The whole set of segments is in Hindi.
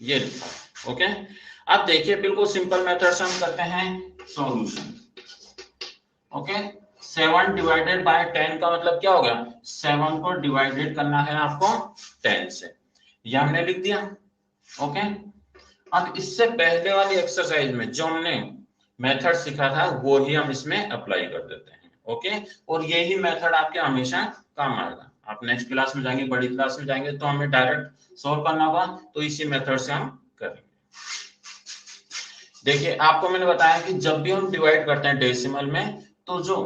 ये लिखा है। ओके, अब देखिए बिल्कुल सिंपल मेथड से हम करते हैं सॉल्यूशन। ओके, 7 डिवाइडेड बाय 10 का मतलब क्या हो गया, 7 को डिवाइडेड करना है आपको 10 से, ये हमने लिख दिया। ओके, अब इससे पहले वाली एक्सरसाइज में जो हमने मेथड सीखा था वो ही हम इसमें अप्लाई कर देते हैं। ओके, और यही मेथड आपके हमेशा काम आएगा। आप नेक्स्ट क्लास में जाएंगे, बड़ी क्लास में जाएंगे तो हमें डायरेक्ट सॉल्व करना होगा, तो इसी मेथड से हम करेंगे। देखिए आपको मैंने बताया कि जब भी हम डिवाइड करते हैं डेसिमल में, तो जो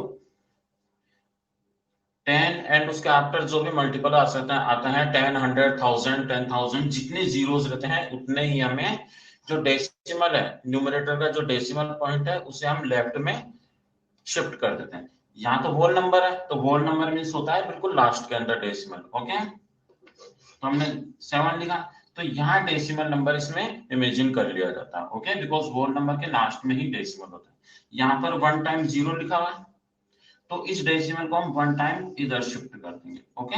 10 एंड उसके आफ्टर जो भी मल्टीपल आ सकते हैं आता है 10, 100, 1000, 10,000, जितने जीरोस रहते हैं उतने ही हमें जो डेसिमल है, न्यूमरेटर का जो डेसिमल पॉइंट है उसे हम लेफ्ट में शिफ्ट कर देते हैं। यहाँ तो होल नंबर है, तो होल नंबर मीन्स होता है बिल्कुल लास्ट के अंदर डेसिमल। ओके, तो हमने 7 लिखा, तो यहाँ डेसिमल नंबर इसमें इमेजिन कर लिया जाता है। ओके, बिकॉज होल नंबर के लास्ट में ही डेसिमल होता है। यहाँ पर 1 टाइम 0 लिखा हुआ है, तो इस डेसिमल को हम 1 टाइम इधर शिफ्ट कर देंगे। ओके,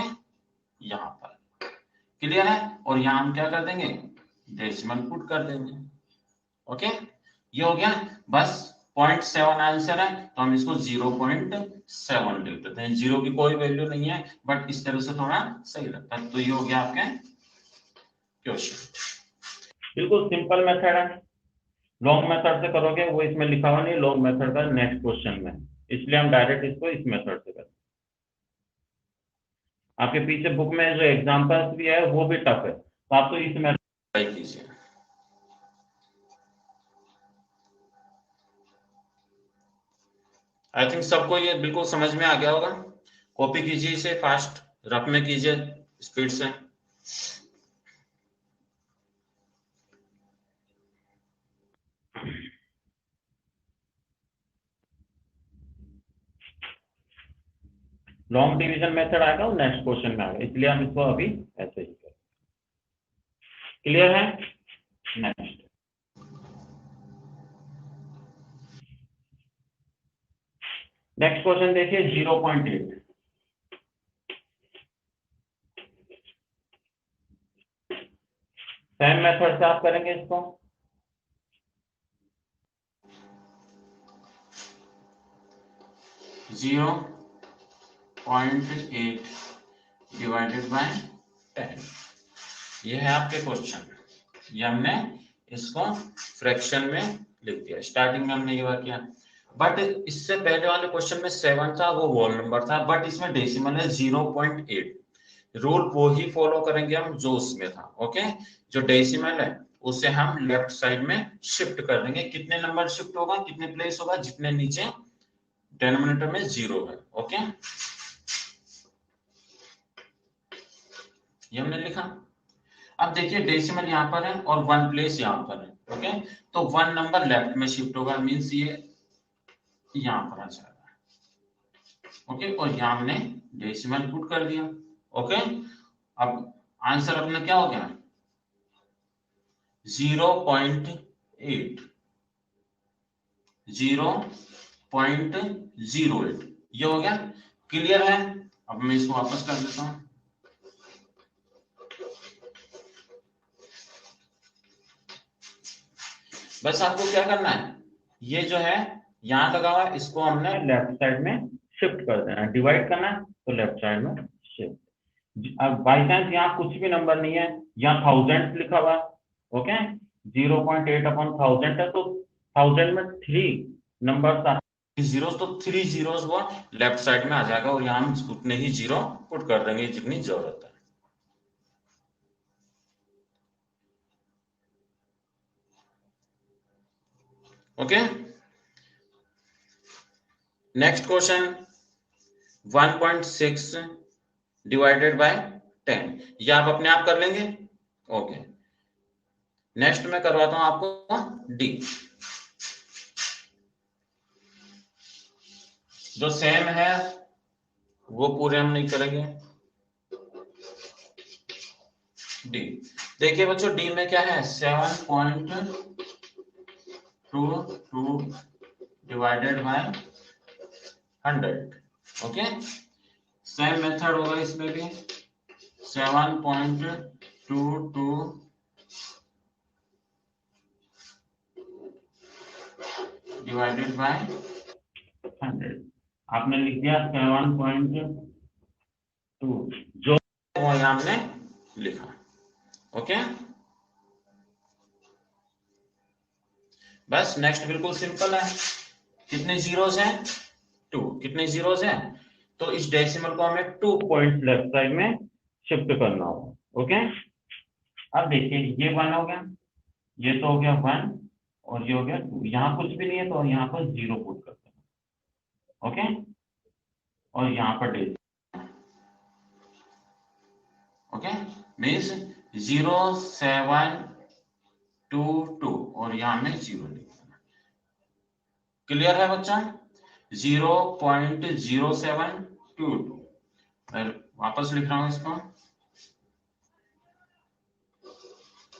यहाँ पर क्लियर है, और यहाँ हम क्या कर देंगे, डेसिमल पुट कर देंगे। ओके, ये हो गया। बस 0.7 आंसर है, तो हम इसको 0.7 लिख देते हैं। 0 की कोई वैल्यू नहीं है, बट इस तरह से थोड़ा सही लगता है। तो ये हो गया आपके क्वेश्चन। बिल्कुल सिंपल मेथड है, लॉन्ग मेथड से करोगे वो इसमें लिखा हुआ नहीं, लॉन्ग मेथड का नेक्स्ट क्वेश्चन में, इसलिए हम डायरेक्ट इसको इस मेथड से करते हैं। आपके पीछे बुक में जो एग्जांपल्स भी है वो भी टफ है, तो आप तो इस मेथड ट्राई कीजिए। आई थिंक सबको ये बिल्कुल समझ में आ गया होगा। कॉपी कीजिए इसे, फास्ट रफ में कीजिए, स्पीड से। लॉन्ग डिवीजन मेथड आएगा वो नेक्स्ट क्वेश्चन में आएगा, इसलिए हम इसको अभी ऐसे ही करें। क्लियर है? नेक्स्ट क्वेश्चन देखिए 0.8। सेम मेथड से आप करेंगे इसको। जीरो 0.8 डिवाइडेड बाय 10, ये है आपके क्वेश्चन। ये हमने इसको फ्रैक्शन में लिख दिया, स्टार्टिंग में हमने ये बात किया। बट इससे पहले वाले क्वेश्चन में 7 था, वो होल नंबर था, बट इसमें डेसिमल है 0.8। रूल वो ही फॉलो करेंगे हम जो उसमें था। ओके, जो डेसिमल है उसे हम लेफ्ट साइड में शिफ्ट कर देंगे। कितने नंबर शिफ्ट होगा, कितने प्लेस होगा, जितने नीचे डिनोमिनेटर में 0 है। ओके, ये हमने लिखा। अब देखिए डेसिमल यहाँ पर है और 1 प्लेस यहाँ पर है। ओके, तो 1 नंबर लेफ्ट में शिफ्ट होगा, मीन्स ये यहाँ पर आ जाएगा। ओके, और यहाँ हमने डेसिमल पुट कर दिया। ओके, अब आंसर अपना क्या हो गया, 0.8, 0.08, ये हो गया। क्लियर है? अब मैं इसको वापस कर देता हूं। बस आपको क्या करना है, ये जो है यहां लगा हुआ है, इसको हमने लेफ्ट साइड में शिफ्ट कर देना है। डिवाइड करना है तो लेफ्ट साइड में शिफ्ट। अब बाई चांस यहाँ कुछ भी नंबर नहीं है, यहाँ 1000 लिखा हुआ है। ओके, 0.8 अपॉन 1000 है, तो 1000 में 3 नंबर जीरो, तो 3 जीरोस वो लेफ्ट साइड में आ जाएगा, और यहाँ हम उतने ही जीरो पुट कर देंगे जितनी जरूरत है। Okay, next question 1.6 divided by 10, ये आप अपने आप कर लेंगे। ओके, नेक्स्ट में करवाता हूं आपको डी। जो सेम है वो पूरे हम नहीं करेंगे। डी देखिए बच्चों, डी में क्या है, 7.22 divided by 100। Okay, same method होगा इसमें भी, 7.22 डिवाइडेड बाय 100। आपने लिख दिया 7.2 जो वो यहाँ हमने लिखा। ओके, बस नेक्स्ट बिल्कुल सिंपल है। कितने जीरोस हैं? 2। कितने जीरोस हैं? तो इस डेसिमल को हमें 2 पॉइंट लेफ्ट साइड में शिफ्ट करना होगा। ओके, अब देखिए ये 1 हो गया, ये तो हो गया 1 और ये हो गया 2। यहाँ कुछ भी नहीं है तो यहाँ पर 0 पुट करते हैं। ओके, और यहाँ पर डेसिमल। ओके, मीन्स 0722 और यहाँ में 0 लिखना। क्लियर है बच्चा? 0.0722। वापस लिख रहा हूं इसको,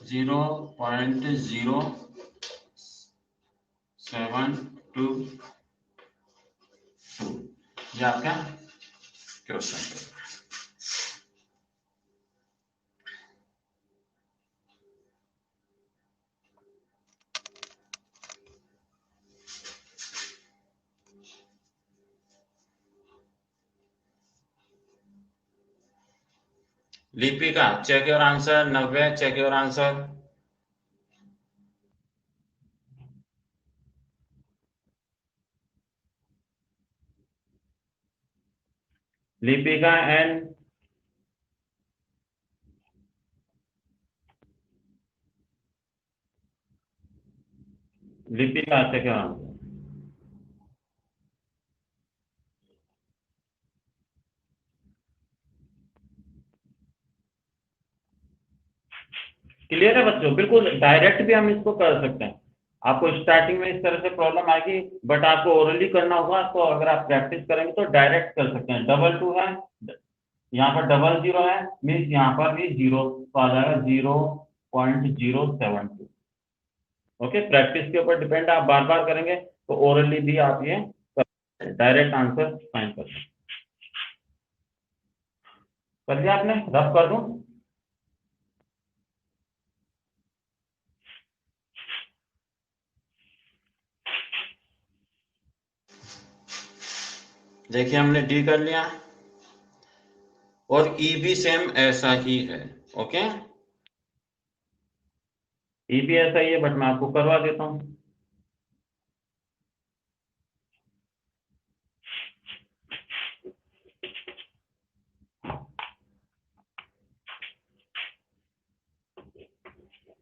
0.0722। ये आपका क्वेश्चन है। Lipika check your answer. Navya check your answer. Lipika and Lipika check your answer. Clear है बच्चों? बिल्कुल डायरेक्ट भी हम इसको कर सकते हैं। आपको स्टार्टिंग में इस तरह से प्रॉब्लम आएगी, बट आपको ओरली करना होगा। तो अगर आप प्रैक्टिस करेंगे तो डायरेक्ट कर सकते हैं। 2 है, यहाँ पर 00 है, मीन्स यहाँ पर भी 0 तो आ जाएगा 0.072। ओके, प्रैक्टिस के ऊपर डिपेंड। आप बार बार करेंगे तो ओरली भी आप ये डायरेक्ट आंसर फाइंड कर सकते। कर दिया आपने? रफ कर दूं? देखिए हमने डी कर लिया और ई भी सेम ऐसा ही है। ओके, ई भी ऐसा ही है, बट मैं आपको करवा देता हूं।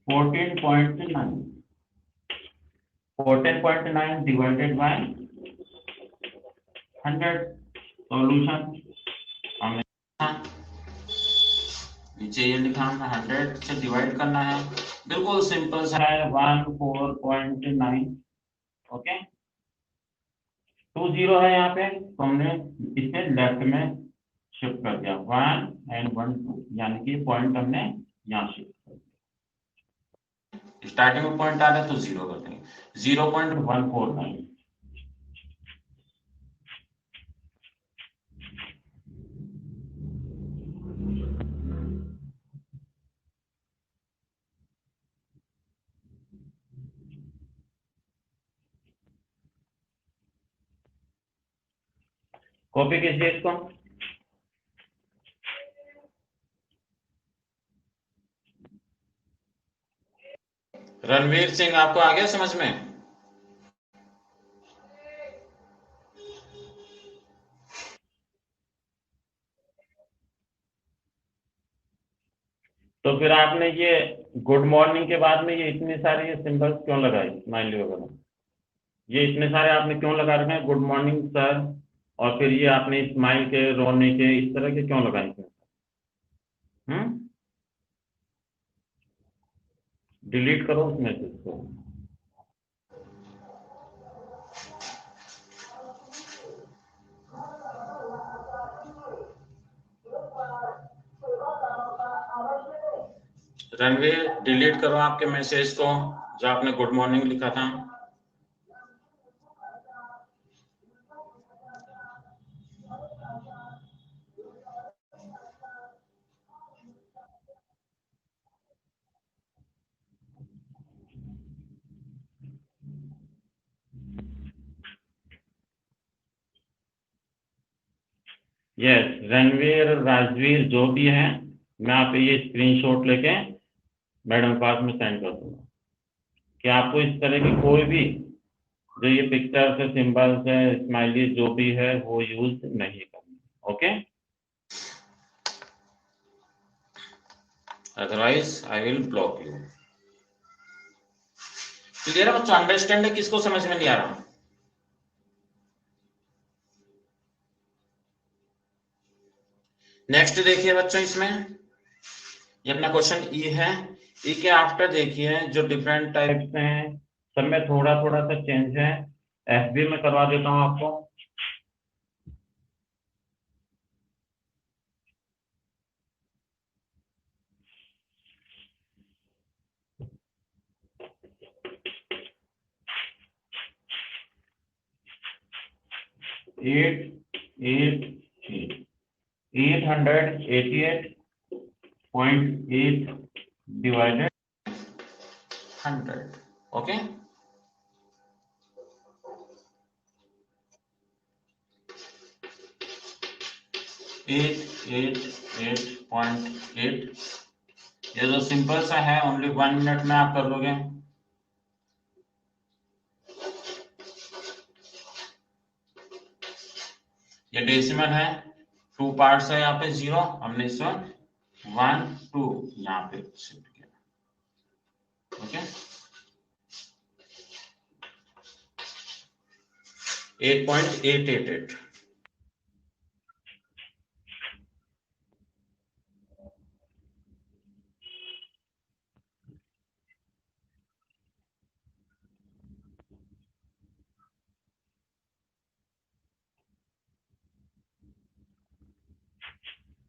Fourteen point nine divided by 100। Solution हमने नीचे ये लिखा, हमें 100 से डिवाइड करना है। बिल्कुल सिंपल सा है, 14.9। ओके, 20 है यहाँ पे, तो हमने इसे लेफ्ट में शिफ्ट कर दिया। 1 and 1 2, यानी कि पॉइंट हमने यहाँ शिफ्ट कर दिया। स्टार्टिंग में पॉइंट आ रहा है तो 0 कर देंगे। 0.149। कॉपी कीजिए इसको। रणवीर सिंह, आपको आ गया समझ में? तो फिर आपने ये गुड मॉर्निंग के बाद में ये इतने सारे ये सिंबल्स क्यों लगाए, स्माइली वगैरह? ये इतने सारे आपने क्यों लगा रखे हैं? गुड मॉर्निंग सर, और फिर ये आपने स्माइल के, रोने के, इस तरह के क्यों लगाए थे? डिलीट करो उस मैसेज को। रणवीर, डिलीट करो आपके मैसेज को जो आपने गुड मॉर्निंग लिखा था। यस, रणवीर राजवीर जो भी है, मैं आप ये स्क्रीनशॉट लेके मैडम के पास में सेंड कर दूंगा कि आपको इस तरह की कोई भी जो ये पिक्चर्स है, सिंबल्स है, स्माइली जो भी है वो यूज नहीं करनी। Okay, otherwise I will block you. Clear है बच्चों? अंडरस्टैंड है? किसको समझ में नहीं आ रहा? नेक्स्ट देखिए बच्चों, इसमें ये अपना क्वेश्चन ई है। ई के आफ्टर देखिए जो डिफरेंट टाइप्स हैं, सब में थोड़ा थोड़ा सा चेंज है। एफबी में करवा देता हूं आपको। Eight eight 888.8 divided 100। ओके, 888.8। ये जो सिंपल सा है, ओनली 1 मिनट में आप कर लोगे। ये डेसिमल है, 2 पार्ट्स है यहाँ पे 0, हमने इसमें 1 2 यहाँ पे शिफ्ट किया। ओके, 8.888।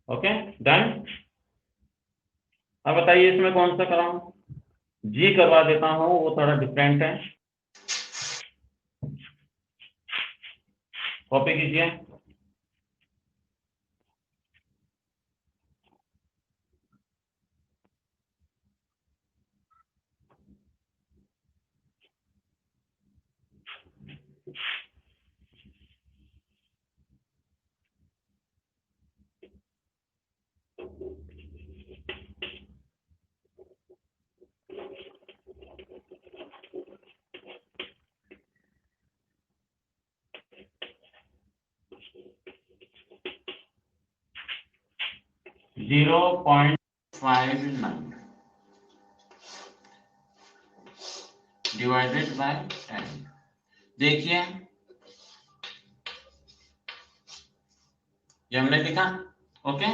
Okay, done. अब बताइए इसमें कौन सा कराऊं? जी करवा देता हूं, वो थोड़ा डिफरेंट है। कॉपी कीजिए। Zero 0.59 divided by 10। देखिए ये हमने लिखा। ओके,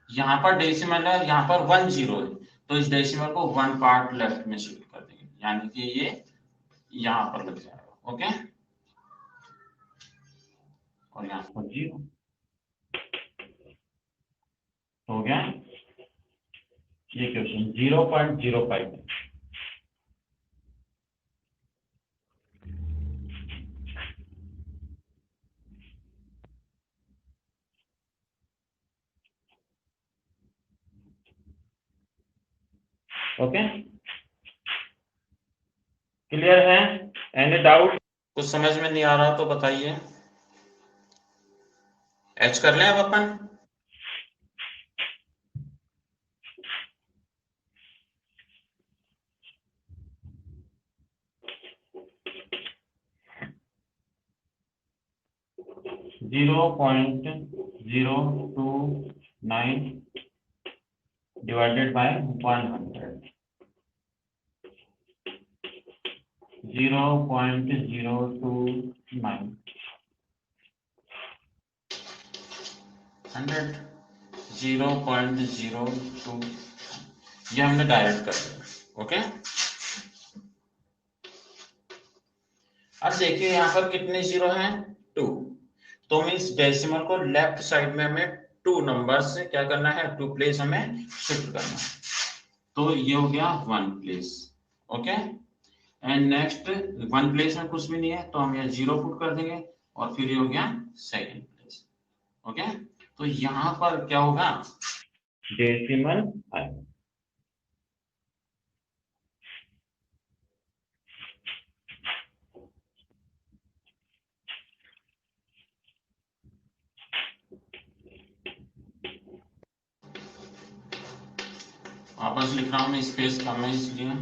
यहाँ पर डेसिमल है, यहाँ पर 1 0 है, तो इस डेसिमल को 1 पार्ट लेफ्ट में शिफ्ट कर देंगे, यानी कि ये यहाँ पर लग जाएगा। ओके, और यहाँ पर 0 हो गया। ये क्वेश्चन 0.05 है। ओके, क्लियर है? Any doubt? कुछ समझ में नहीं आ रहा तो बताइए। एच कर लें अब अपन। Zero 0.029 divided by 100। 0.029 100 0.02 ये हमने डायरेक्ट कर दिया। ओके, अब देखिए यहाँ पर कितने जीरो हैं? 2। तो मीन्स डेसिमल को लेफ्ट साइड में हमें 2 नंबर से क्या करना है? 2 प्लेस हमें शिफ्ट करना है। तो ये हो गया 1 place. Okay, and next 1 place में कुछ भी नहीं है, तो हम यहाँ 0 पुट कर देंगे, और फिर ये हो गया सेकेंड प्लेस। ओके, तो यहाँ पर क्या होगा? डेसिमल आएगा। वापस लिख रहा हूं मैं, स्पेस कम है इसलिए।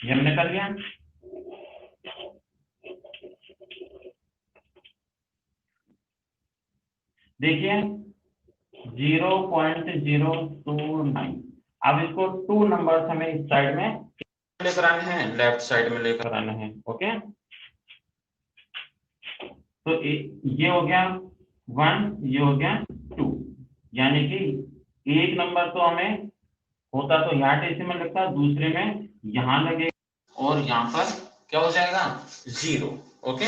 ये हमने कर लिया। देखिए 0.029। अब इसको 2 नंबर हमें इस साइड में लेकर आने हैं, लेफ्ट साइड में लेकर आने हैं। ओके, तो ये हो गया 1, ये हो गया 2, यानी कि एक नंबर तो हमें होता तो यहाँ डेसिमल लगता, दूसरे में यहाँ लगेगा और यहाँ पर क्या हो जाएगा 0। ओके,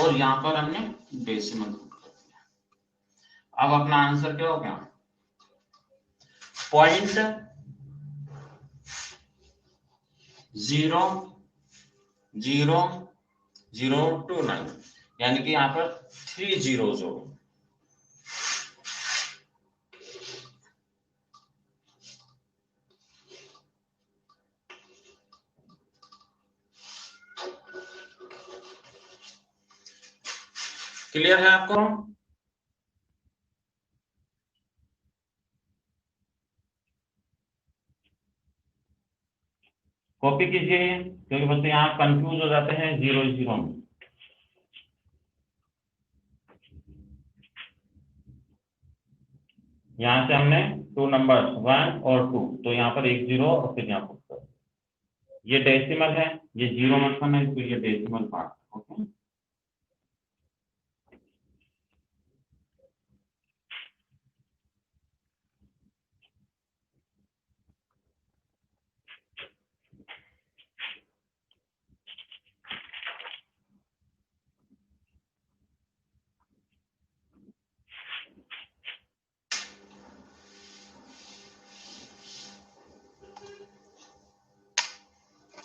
और यहाँ पर हमने डेसिमल पुट कर दिया। अब अपना आंसर क्या हो गया 0.00029, यानी कि यहाँ पर 3 zeros हो। क्लियर है आपको? कॉपी कीजिए, क्योंकि बच्चे यहाँ कंफ्यूज हो जाते हैं 0 में। यहाँ से हमने 2 नंबर 1 और 2, तो यहाँ पर 1 0 और फिर यहाँ पर ये डेसिमल है, ये 0 मत करना, इसको ये डेसिमल पार्ट। ओके,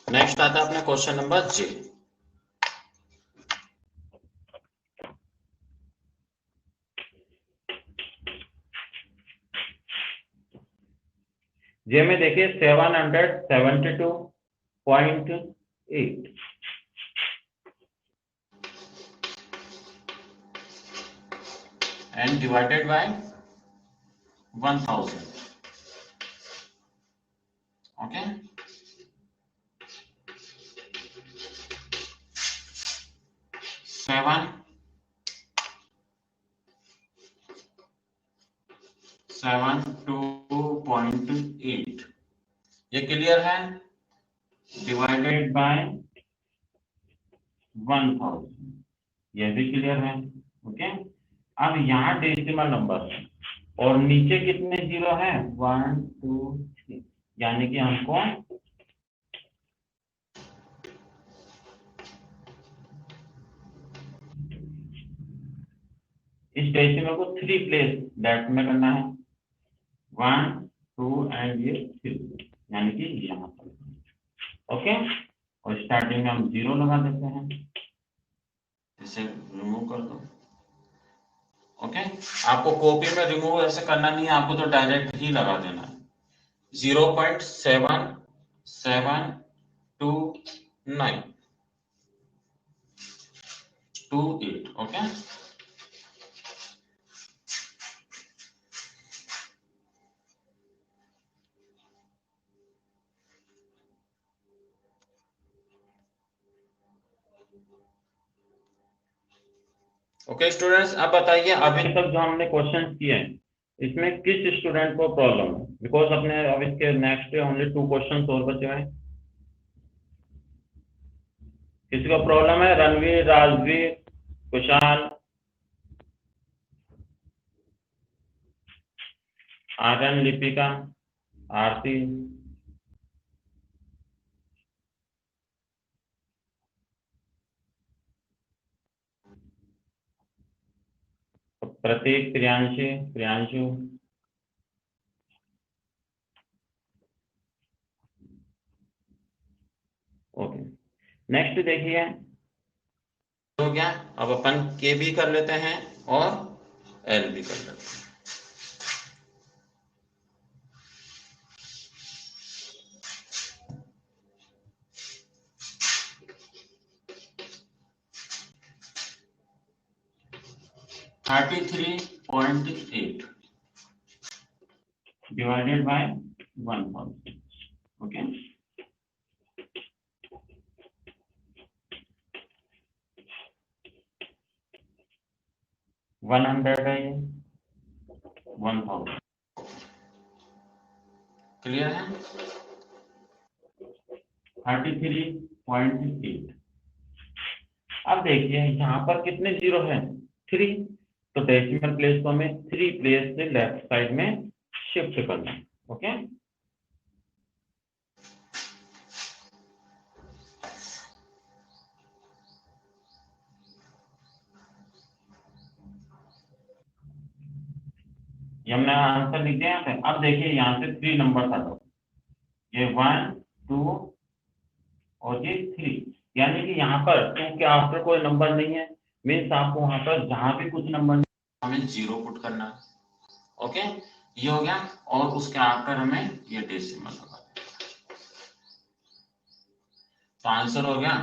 नेक्स्ट आता है अपने क्वेश्चन नंबर जे। जे में देखिए 772.8 and divided by 1000. Okay, 772.8, ये क्लियर है, डिवाइडेड बाय 1000, ये भी क्लियर है। ओके, अब यहाँ डेसिमल नंबर है और नीचे कितने जीरो है 1 2 3, यानी कि हमको इस डेसिमल को 3 प्लेस लेफ्ट में करना है, 1 2 एंड ये 3, यानी कि यहाँ पर। ओके, और स्टार्टिंग में हम 0 लगा देते हैं, इसे रिमूव कर दो। ओके, आपको कॉपी में रिमूव ऐसे करना नहीं है, आपको तो डायरेक्ट ही लगा देना है। 0.772928। ओके, ओके स्टूडेंट्स, अब बताइए अभी तक जो हमने क्वेश्चन किए हैं इसमें किस स्टूडेंट को प्रॉब्लम है, बिकॉज अपने अब इसके नेक्स्ट ओनली 2 क्वेश्चन और बचे हैं। किसी को प्रॉब्लम है? रणवीर, राजवीर, कुशाल, आर्यन, लिपिका, आरती। प्रतीक, प्रियांशी, प्रियांशु। ओके, नेक्स्ट देखिए हो गया। अब अपन के भी कर लेते हैं और एल भी कर लेते हैं। 33.8 divided by 1000. Okay, 100 है ये, 1000 क्लियर है। 33.8। अब देखिए यहाँ पर कितने जीरो है, 3, तो डेसिमल प्लेस को हमें 3 प्लेस से लेफ्ट साइड में शिफ्ट करना है। ओके, ये हमने आंसर लिख दिया यहाँ पे। अब देखिए यहाँ से 3 नंबर था, तो ये 1 2 और ये 3, यानी कि यहाँ पर 2 के आफ्टर कोई नंबर नहीं है, मीन्स आपको वहां पर जहां भी कुछ नंबर नहीं हमें 0 पुट करना है। ओके, ये हो गया, और उसके आफ्टर हमें ये डेसिमल होगा, तो आंसर हो गया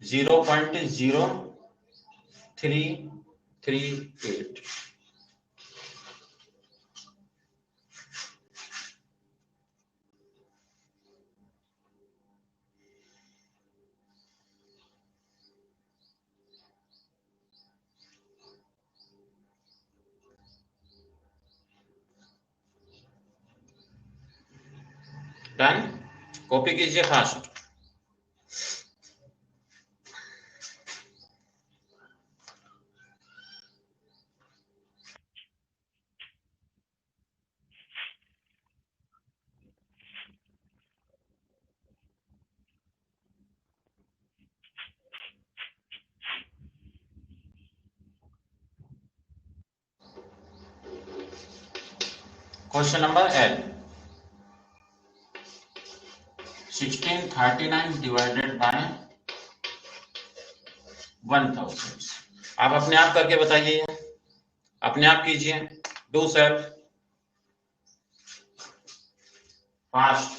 0.0338। डन, कॉपी कीजिए fast. Question number L, 1639 divided by 1000। आप अपने आप करके बताइए, अपने आप कीजिए, डू सेल्फ फास्ट।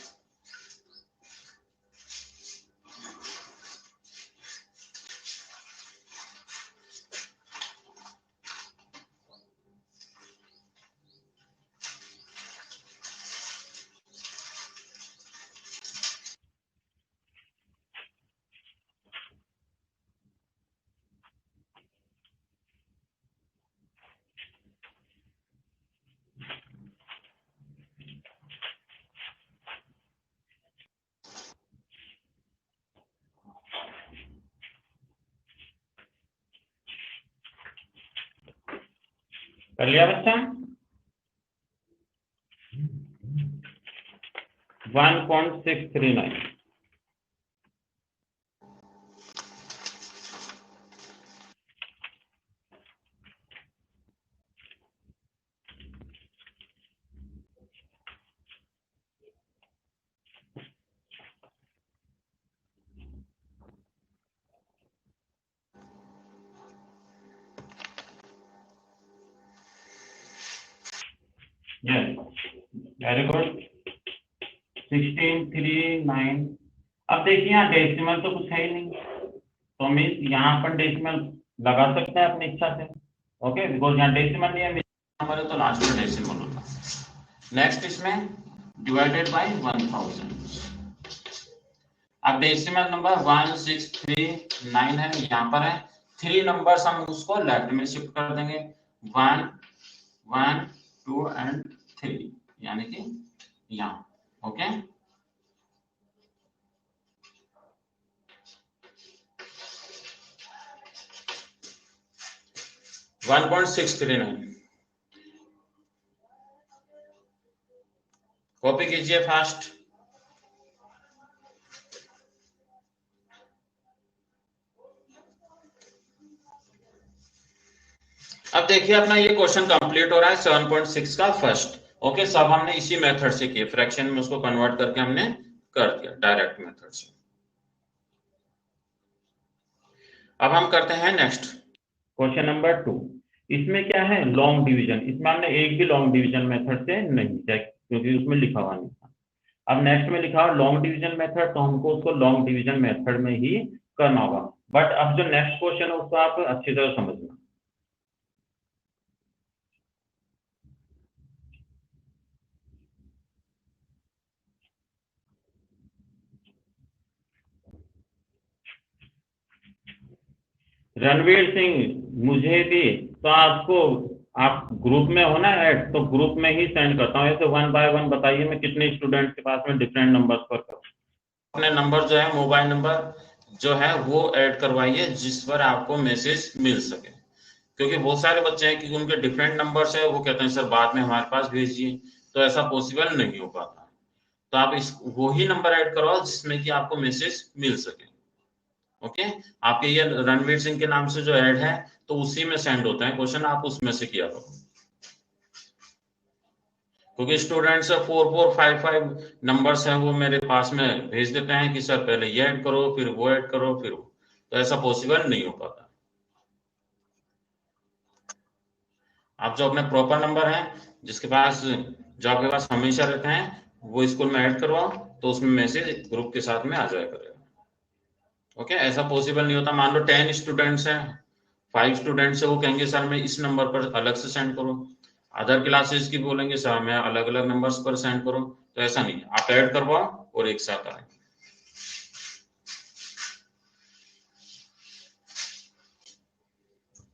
कर लिया बच्चा? 1.639। Yes, very good, 1639। अब देखिए यहाँ डेसिमल तो कुछ है ही नहीं, तो मीन्स यहाँ पर डेसिमल लगा सकते हैं अपनी इच्छा से। ओके, बिकॉज यहाँ डेसिमल नहीं है, हमारे तो लास्ट में डेसिमल होता। नेक्स्ट इसमें डिवाइडेड बाय 1000। अब डेसिमल नंबर 1639 है, यहाँ पर है 3 नंबर्स, हम उसको लेफ्ट में शिफ्ट कर देंगे, 1 1 2 एंड 3, यानी कि यहाँ। Okay, one 1.639। कॉपी कीजिए फास्ट। अब देखिए अपना ये क्वेश्चन कंप्लीट हो रहा है 7.6 का फर्स्ट। ओके, सब हमने इसी मेथड से किए, फ्रैक्शन में उसको कन्वर्ट करके हमने कर दिया डायरेक्ट मेथड से। अब हम करते हैं नेक्स्ट क्वेश्चन नंबर 2। इसमें क्या है, लॉन्ग डिवीजन। इसमें हमने एक भी लॉन्ग डिवीजन मेथड से नहीं किया क्योंकि उसमें लिखा हुआ नहीं था। अब नेक्स्ट में लिखा हुआ लॉन्ग डिवीजन मेथड, तो हमको उसको लॉन्ग डिवीजन मेथड में ही करना होगा। बट अब जो नेक्स्ट क्वेश्चन है उसको आप अच्छी तरह समझना। रणवीर सिंह मुझे भी, तो आपको, आप ग्रुप में हो ना ऐड, तो ग्रुप में ही सेंड करता हूँ। ऐसे 1 बाय 1 बताइए मैं कितने स्टूडेंट के पास में डिफरेंट नंबर्स पर करूँ। अपने नंबर जो है, मोबाइल नंबर जो है वो ऐड करवाइए जिस पर आपको मैसेज मिल सके, क्योंकि बहुत सारे बच्चे हैं कि उनके डिफरेंट नंबर्स है, वो कहते हैं सर बाद में हमारे पास भेजिए, तो ऐसा पॉसिबल नहीं हो पाता। तो आप इस वो ही नंबर ऐड करवाओ जिसमें कि आपको मैसेज मिल सके। ओके, आपके ये रणवीर सिंह के नाम से जो ऐड है तो उसी में सेंड होता है क्वेश्चन, आप उसमें से किया करो, क्योंकि स्टूडेंट्स 4 4 5 5 नंबर्स हैं वो मेरे पास में भेज देते हैं कि सर पहले ये ऐड करो फिर वो ऐड करो फिर वो, तो ऐसा पॉसिबल नहीं हो पाता। आप जो अपने प्रॉपर नंबर है जिसके पास, जो आपके पास हमेशा रहते हैं, वो स्कूल में ऐड करवाओ, तो उसमें मैसेज ग्रुप के साथ में आ जाया करेगा। ओके, ऐसा पॉसिबल नहीं होता। मान लो 10 स्टूडेंट्स हैं, 5 स्टूडेंट्स है, वो कहेंगे सर मैं इस नंबर पर अलग से सेंड करो, अदर क्लासेस की बोलेंगे सर मैं अलग अलग नंबर्स पर सेंड करो, तो ऐसा नहीं, आप ऐड करवाओ और एक साथ आए।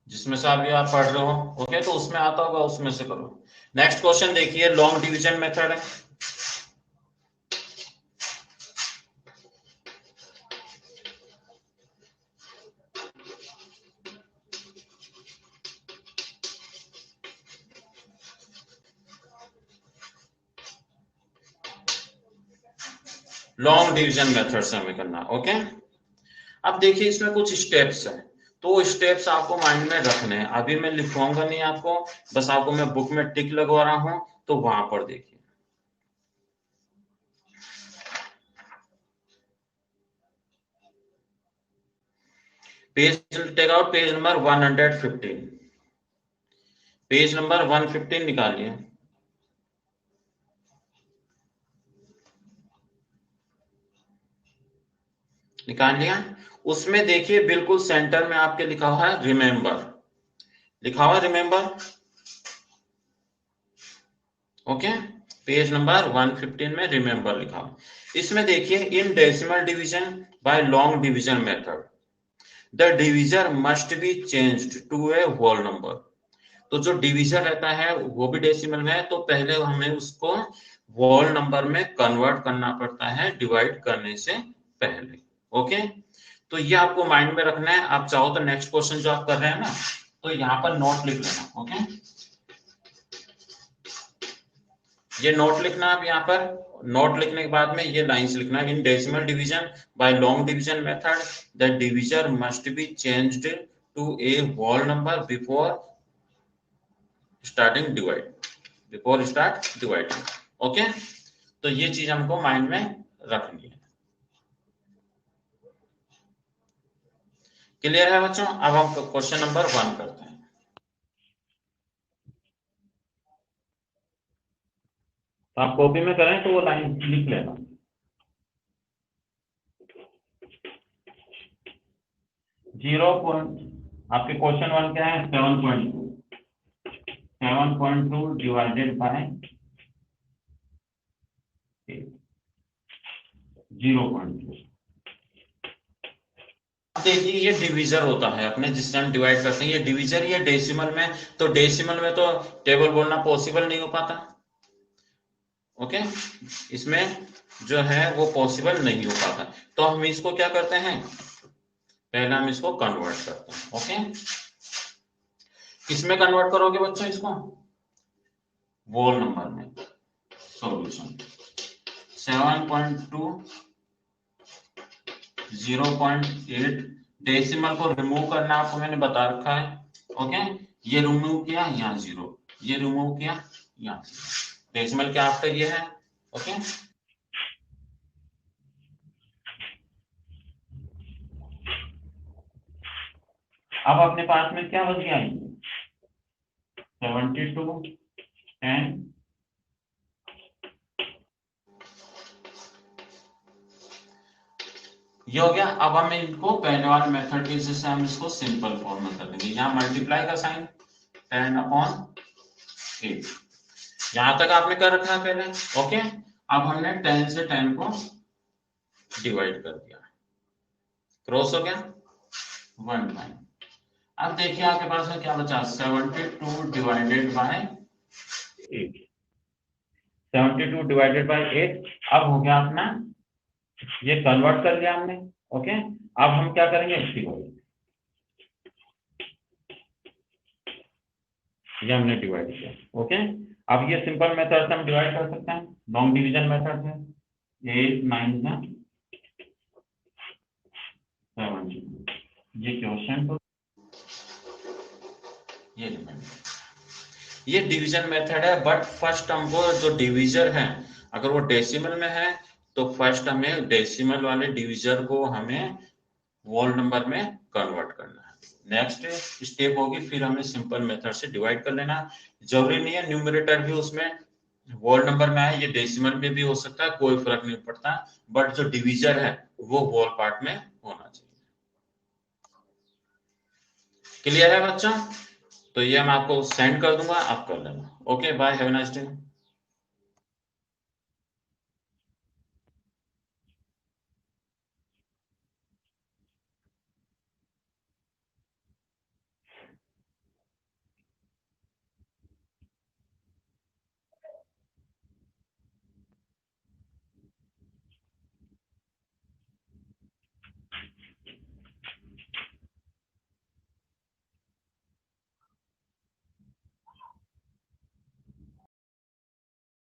जिसमें से अभी आप पढ़ रहे हो, ओके, तो उसमें आता होगा उसमें से करो। नेक्स्ट क्वेश्चन देखिए, लॉन्ग डिवीजन मेथड है। लॉन्ग डिवीजन मेथड से हमें करना, ओके। अब देखिए इसमें कुछ स्टेप्स हैं, तो स्टेप्स आपको माइंड में रखने हैं। अभी मैं लिखवाऊंगा नहीं आपको, बस आपको मैं बुक में टिक लगवा रहा हूं, तो वहां पर देखिए। Page take out page number 115, page number 115 निकालिए। निकाल लिया? उसमें देखिए बिल्कुल सेंटर में आपके लिखा हुआ है रिमेंबर, लिखा हुआ है रिमेंबर, ओके। पेज नंबर 115 में रिमेंबर लिखा हुआ। इसमें देखिए in decimal division by long division method the divisor must be changed to a whole number. तो जो डिवीजर रहता है वो भी डेसिमल में है, तो पहले हमें उसको होल नंबर में कन्वर्ट करना पड़ता है डिवाइड करने से पहले, ओके। तो ये आपको माइंड में रखना है। आप चाहो तो नेक्स्ट क्वेश्चन जो आप कर रहे हैं ना, तो यहाँ पर नोट लिख लेना, ओके। ये नोट लिखना, आप यहाँ पर नोट लिखने के बाद में ये लाइंस लिखना, in decimal division by long division method the divisor must be changed to a whole number before starting divide, before start dividing, okay. तो ये चीज हमको माइंड में रखनी है। क्लियर है बच्चों? अब हम क्वेश्चन नंबर 1 करते हैं। तो आप कॉपी में करें तो वो लाइन लिख लेना। जीरो पॉइंट, आपके क्वेश्चन 1 क्या है? 7.2, 7.2 डिवाइडेड बाय 0.2। देखिए ये डिवीजर होता है अपने, जिससे हम डिवाइड करते हैं, ये डिवीजर, ये डेसिमल में, तो डेसिमल में तो टेबल बोलना पॉसिबल नहीं हो पाता, ओके। इसमें जो है वो पॉसिबल नहीं हो पाता, तो हम इसको क्या करते हैं, पहले हम इसको कन्वर्ट करते हैं, ओके। किसमें कन्वर्ट करोगे बच्चों इसको? होल नंबर में। सॉल्यूशन 7.2 0.8, डेसिमल को रिमूव करना आपको मैंने बता रखा है, ओके। ये रिमूव किया, यहाँ 0, ये रिमूव किया, यहाँ 0, डेसिमल के आफ्टर ये है, ओके। अब अपने पास में क्या बच गया? 72 10, ये हो गया। अब हम इनको पहले वाले मेथड के हिसाब से हम इसको सिंपल फॉर्म में कर देंगे। यहाँ मल्टीप्लाई का साइन 10/8, यहां तक आपने कर रखा है पहले, ओके। अब हमने 10 से 10 को डिवाइड कर दिया, क्रॉस हो गया 1/9, अब देखिए आपके पास में क्या बचा, 72 डिवाइडेड बाय 8, 72 डिवाइडेड बाय 8 अब हो गया अपना, ये कन्वर्ट कर लिया हमने। ओके, अब हम क्या करेंगे, ये हमने डिवाइड किया। ओके, अब ये सिंपल मेथड से हम डिवाइड कर सकते हैं, लॉन्ग डिवीजन मेथड से। 8 9 70, ये क्वेश्चन तो ये डिवीजन मेथड है, बट फर्स्ट हमको जो डिवीजर है अगर वो डेसिमल में है तो फर्स्ट हमें डेसिमल वाले डिवीजर को हमें होल नंबर में कन्वर्ट करना है। नेक्स्ट स्टेप होगी फिर हमें सिंपल मेथड से डिवाइड कर लेना। जरूरी नहीं है न्यूमरेटर भी उसमें होल नंबर में है, ये डेसिमल में भी हो सकता है, कोई फर्क नहीं पड़ता, बट जो डिवीजर है वो होल पार्ट में होना चाहिए। क्लियर है बच्चा? तो ये मैं आपको सेंड कर दूंगा, आप कर लेना। Okay bye, have a nice day.